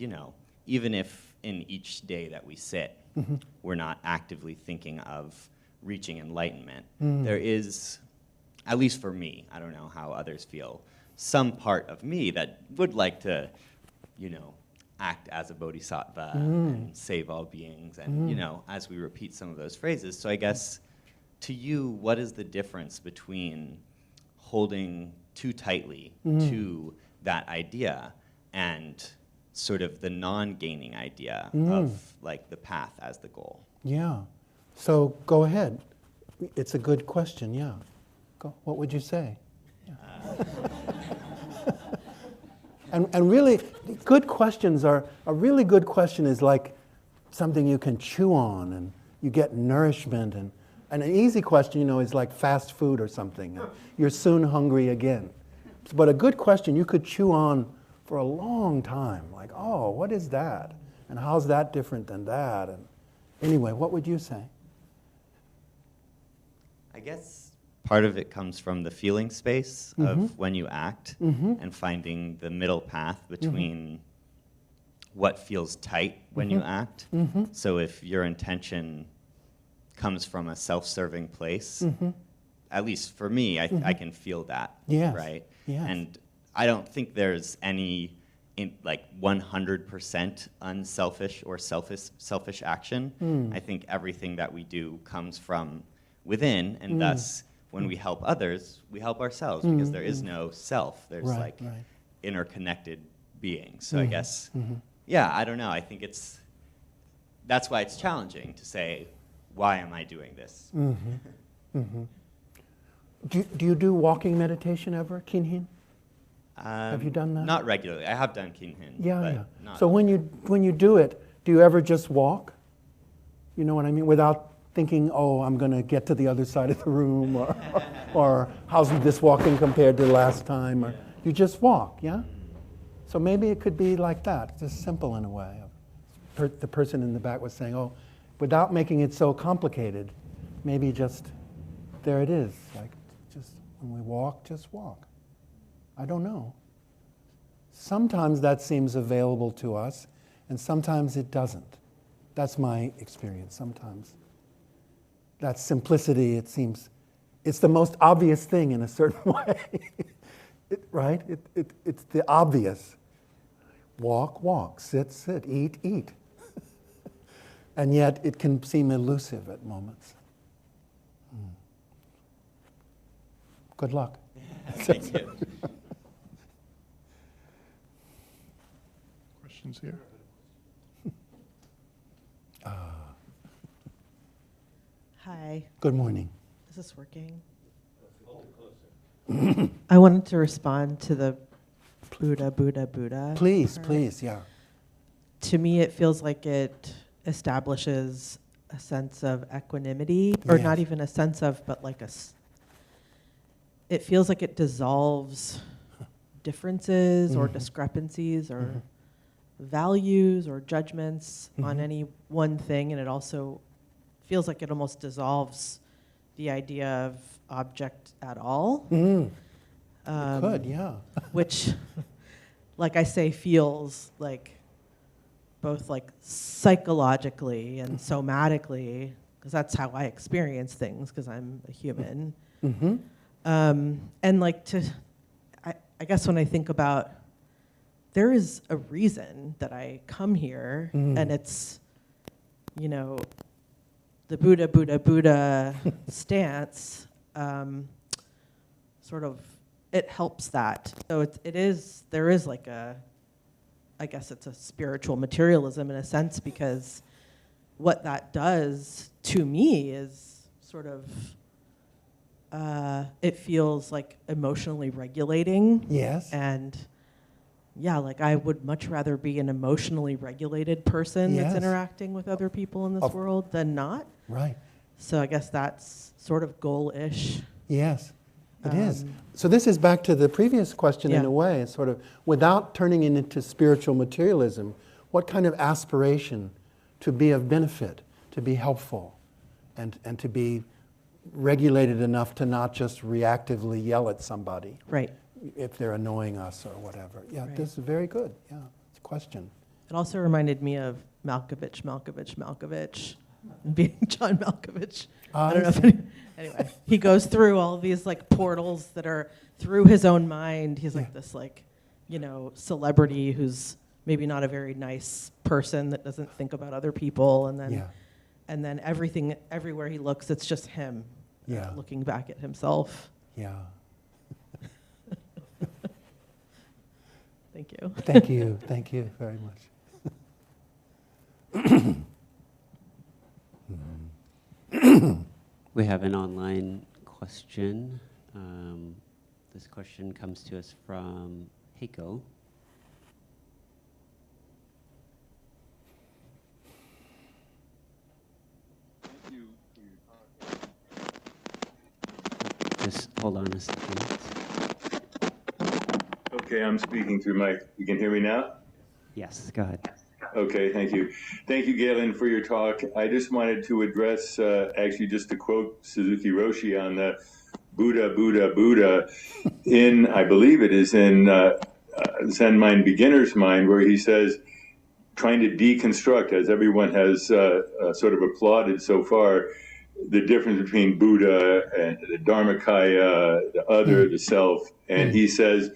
[SPEAKER 6] even if in each day that we sit, we're not actively thinking of reaching enlightenment, there is, at least for me, I don't know how others feel, some part of me that would like to, act as a bodhisattva and save all beings, and as we repeat some of those phrases. So I guess, to you, what is the difference between holding too tightly to that idea and sort of the non-gaining idea of like the path as the goal? Yeah.
[SPEAKER 2] So go ahead. It's a good question, yeah. Go. What would you say? Yeah. And really, good questions are, a really good question is like something you can chew on and you get nourishment. And an easy question, is like fast food or something. You're soon hungry again. But a good question you could chew on for a long time. Like, oh, what is that? And how's that different than that? And anyway, what would you say?
[SPEAKER 6] I guess part of it comes from the feeling space of when you act and finding the middle path between what feels tight when you act. So if your intention comes from a self-serving place, at least for me, I can feel that,
[SPEAKER 2] Yes.
[SPEAKER 6] right?
[SPEAKER 2] Yes.
[SPEAKER 6] And I don't think there's any like 100% unselfish or selfish action. I think everything that we do comes from within, and thus when we help others, we help ourselves because there is no self. There's
[SPEAKER 2] Right,
[SPEAKER 6] like
[SPEAKER 2] right.
[SPEAKER 6] interconnected beings. So I guess, yeah, I don't know. I think that's why it's challenging to say, why am I doing this?
[SPEAKER 2] Do you do walking meditation ever, Kinhin? Have you done that?
[SPEAKER 6] Not regularly. I have done kinhin.
[SPEAKER 2] Yeah,
[SPEAKER 6] but
[SPEAKER 2] yeah.
[SPEAKER 6] Not
[SPEAKER 2] So when you do it, do you ever just walk? You know what I mean? Without thinking, oh, I'm going to get to the other side of the room, or how's this walking compared to last time? Or you just walk, yeah? So maybe it could be like that, just simple in a way. The person in the back was saying, oh, without making it so complicated, maybe just, there it is. Like, just when we walk, just walk. I don't know. Sometimes that seems available to us, and sometimes it doesn't. That's my experience sometimes. That simplicity, it seems, it's the most obvious thing in a certain way, right? It's the obvious. Walk, walk, sit, sit, eat, eat. And yet it can seem elusive at moments. Good luck.
[SPEAKER 6] Thank you.
[SPEAKER 3] Questions here?
[SPEAKER 7] Hi,
[SPEAKER 2] Good morning.
[SPEAKER 7] is this working? I wanted to respond to the Buddha.
[SPEAKER 2] Please,
[SPEAKER 7] part.
[SPEAKER 2] please, yeah.
[SPEAKER 7] To me, it feels like it establishes a sense of equanimity, or not
[SPEAKER 2] Yes.
[SPEAKER 7] even a sense of, but like it feels like it dissolves differences or discrepancies or values or judgments on any one thing, and it also feels like it almost dissolves the idea of object at all.
[SPEAKER 2] It could, yeah.
[SPEAKER 7] Which, like I say, feels like both like psychologically and somatically, because that's how I experience things, because I'm a human. And like I guess when I think about, there is a reason that I come here, and it's, you know, the Buddha stance, sort of, it helps that. So there is like I guess it's a spiritual materialism in a sense, because what that does to me is sort of, it feels like emotionally regulating.
[SPEAKER 2] Yes.
[SPEAKER 7] And yeah, like I would much rather be an emotionally regulated person that's
[SPEAKER 2] Yes.
[SPEAKER 7] interacting with other people in this world than not.
[SPEAKER 2] Right.
[SPEAKER 7] So I guess that's sort of goal-ish.
[SPEAKER 2] Yes, it is. So this is back to the previous question in
[SPEAKER 7] Yeah.
[SPEAKER 2] a way. It's sort of, without turning it into spiritual materialism, what kind of aspiration to be of benefit, to be helpful, and to be regulated enough to not just reactively yell at somebody
[SPEAKER 7] Right.
[SPEAKER 2] if they're annoying us or whatever. Yeah,
[SPEAKER 7] Right.
[SPEAKER 2] this is very good. Yeah, it's a question.
[SPEAKER 7] It also reminded me of Malkovich, being John Malkovich. I don't know if anyway, he goes through all these like portals that are through his own mind. He's like this like, you know, celebrity who's maybe not a very nice person that doesn't think about other people, and then
[SPEAKER 2] Yeah.
[SPEAKER 7] and then everywhere he looks, it's just him
[SPEAKER 2] Yeah.
[SPEAKER 7] looking back at himself.
[SPEAKER 2] Yeah.
[SPEAKER 7] Thank you.
[SPEAKER 2] Thank you. Thank you very much.
[SPEAKER 8] We have an online question. This question comes to us from Heiko. Just hold on a second.
[SPEAKER 9] Okay, I'm speaking through my, you can hear me now?
[SPEAKER 8] Yes, go ahead.
[SPEAKER 9] Okay, thank you. Thank you, Gaylon, for your talk. I just wanted to address, actually just to quote Suzuki Roshi on the Buddha, Buddha, Buddha in, I believe it is in Zen Mind, Beginner's Mind, where he says, trying to deconstruct, as everyone has sort of applauded so far, the difference between Buddha and the Dharmakaya, the other, the self. And he says,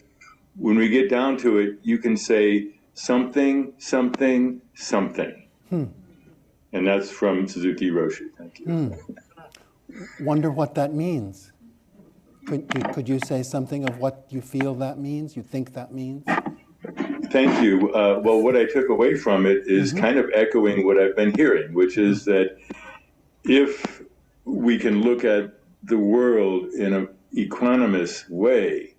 [SPEAKER 9] when we get down to it, you can say something, something, something. And that's from Suzuki Roshi. Thank you.
[SPEAKER 2] Wonder what that means. Could you say something of what you feel that means, you think that means?
[SPEAKER 9] Thank you. Well, what I took away from it is kind of echoing what I've been hearing, which is that if we can look at the world in an equanimous way,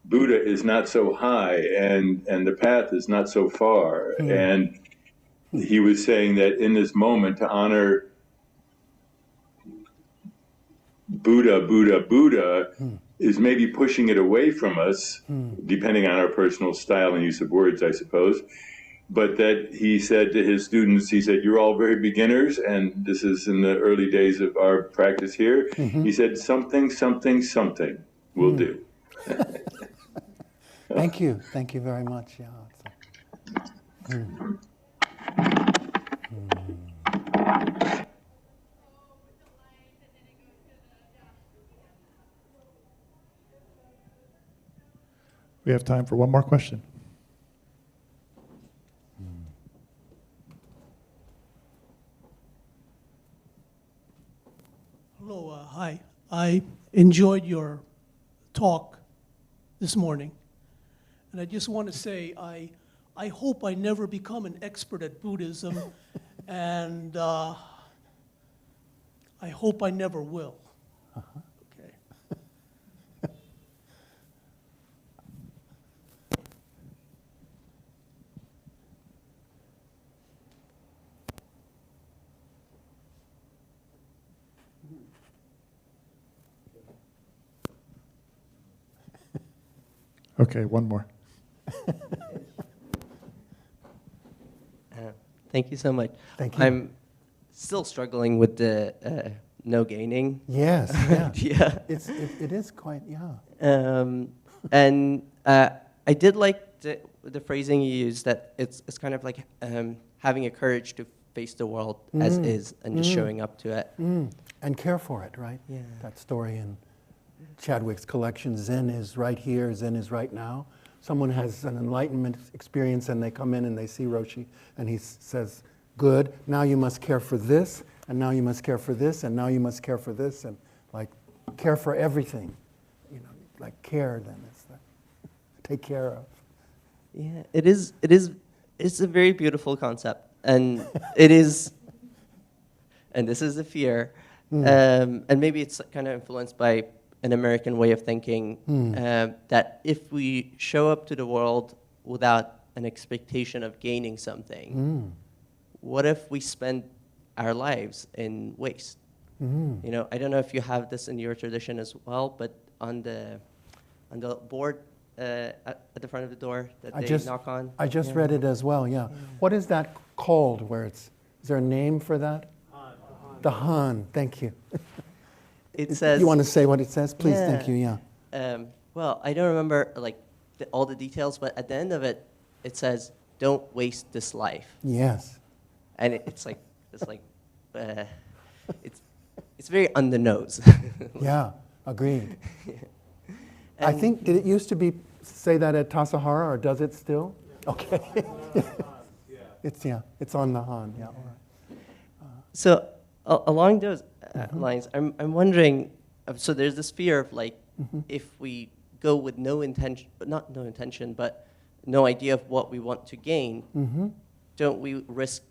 [SPEAKER 9] Buddha is not so high and the path is not so far. And he was saying that in this moment to honor Buddha, Buddha, Buddha is maybe pushing it away from us, depending on our personal style and use of words, I suppose. But that he said to his students, he said, you're all very beginners, and this is in the early days of our practice here. He said, something, something, something will do.
[SPEAKER 2] Thank you. Thank you very much. Yeah.
[SPEAKER 3] We have time for one more question.
[SPEAKER 10] Hello, hi. I enjoyed your talk this morning, and I just want to say I hope I never become an expert at Buddhism, and I hope I never will. Okay.
[SPEAKER 3] Okay, one more.
[SPEAKER 11] Thank you so much.
[SPEAKER 2] Thank you.
[SPEAKER 11] I'm still struggling with the no gaining.
[SPEAKER 2] Yes, yeah.
[SPEAKER 11] Yeah.
[SPEAKER 2] It is quite, yeah.
[SPEAKER 11] And I did like the phrasing you used, that it's kind of like having a courage to face the world as is and just showing up to it.
[SPEAKER 2] And care for it, right?
[SPEAKER 11] Yeah.
[SPEAKER 2] That story in Chadwick's collection, Zen is right here, Zen is right now. Someone has an enlightenment experience and they come in and they see Roshi and he says, good, now you must care for this, and now you must care for this, and now you must care for this, and like care for everything. You know, like care then, it's like take care of.
[SPEAKER 11] Yeah, it's a very beautiful concept, and it is, and this is a fear, and maybe it's kind of influenced by an American way of thinking, that if we show up to the world without an expectation of gaining something, what if we spend our lives in waste? You know, I don't know if you have this in your tradition as well, but on the board at the front of the door that they knock on.
[SPEAKER 2] I just read it as well, yeah. What is that called where is there a name for that? The Han, thank you.
[SPEAKER 11] It says.
[SPEAKER 2] You want to say what it says? Please, thank you, yeah.
[SPEAKER 11] Well, I don't remember like all the details, but at the end of it, it says, don't waste this life.
[SPEAKER 2] Yes.
[SPEAKER 11] And it's very on the nose.
[SPEAKER 2] Yeah, agreed. I think, did it used to say that at Tassajara, or does it still? Yeah. Okay. It's on the Han, yeah. All right.
[SPEAKER 11] So along those lines, I'm wondering, so there's this fear of like, if we go with no intention, but no idea of what we want to gain, don't we risk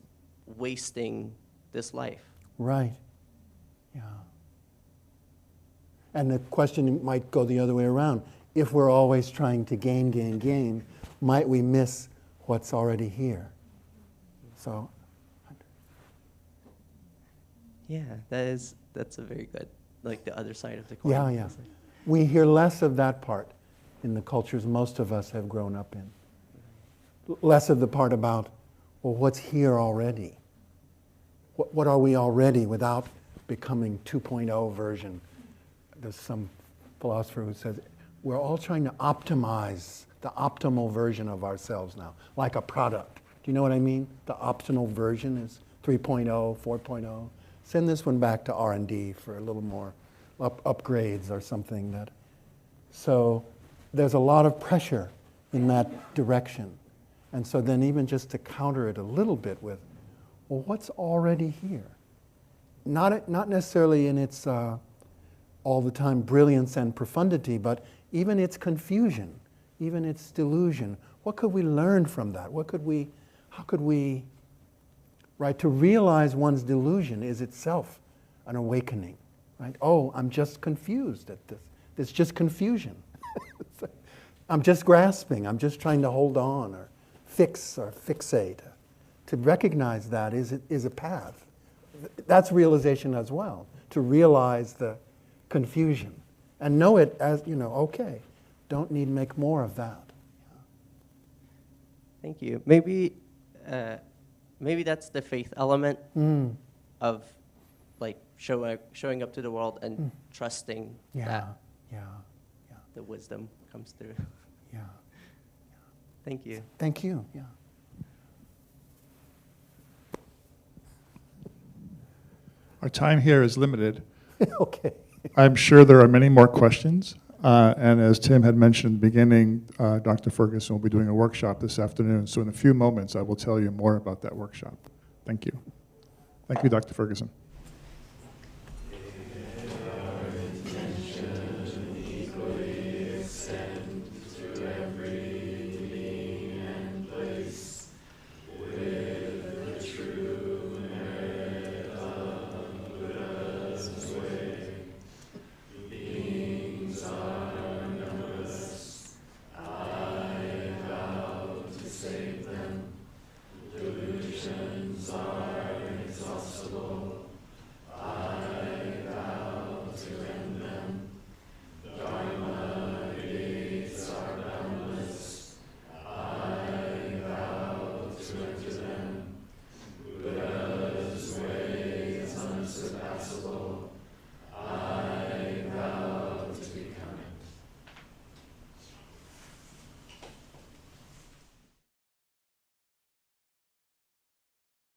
[SPEAKER 11] wasting this life?
[SPEAKER 2] Right, yeah. And the question might go the other way around. If we're always trying to gain, might we miss what's already here? So.
[SPEAKER 11] Yeah, that's a very good, like the other side of the coin.
[SPEAKER 2] Yeah, yeah. We hear less of that part in the cultures most of us have grown up in. Less of the part about, well, what's here already? What are we already without becoming 2.0 version? There's some philosopher who says, we're all trying to optimize the optimal version of ourselves now, like a product. Do you know what I mean? The optimal version is 3.0, 4.0. Send this one back to R&D for a little more upgrades or something. So there's a lot of pressure in that direction. And so then even just to counter it a little bit with, well, what's already here? Not necessarily in its all the time brilliance and profundity, but even its confusion, even its delusion. What could we learn from that? How could we, right? To realize one's delusion is itself an awakening, right? Oh, I'm just confused at this. It's just confusion. I'm just grasping. I'm just trying to hold on or fix or fixate. To recognize that is a path. That's realization as well. To realize the confusion and know it as, okay, don't need to make more of that.
[SPEAKER 11] Thank you. Maybe that's the faith element of like showing up to the world and trusting that the wisdom comes through.
[SPEAKER 2] Yeah.
[SPEAKER 11] Thank you.
[SPEAKER 2] Thank you. Yeah.
[SPEAKER 3] Our time here is limited.
[SPEAKER 2] Okay.
[SPEAKER 3] I'm sure there are many more questions. And as Tim had mentioned in the beginning, Dr. Ferguson will be doing a workshop this afternoon. So in a few moments, I will tell you more about that workshop. Thank you. Thank you, Dr. Ferguson.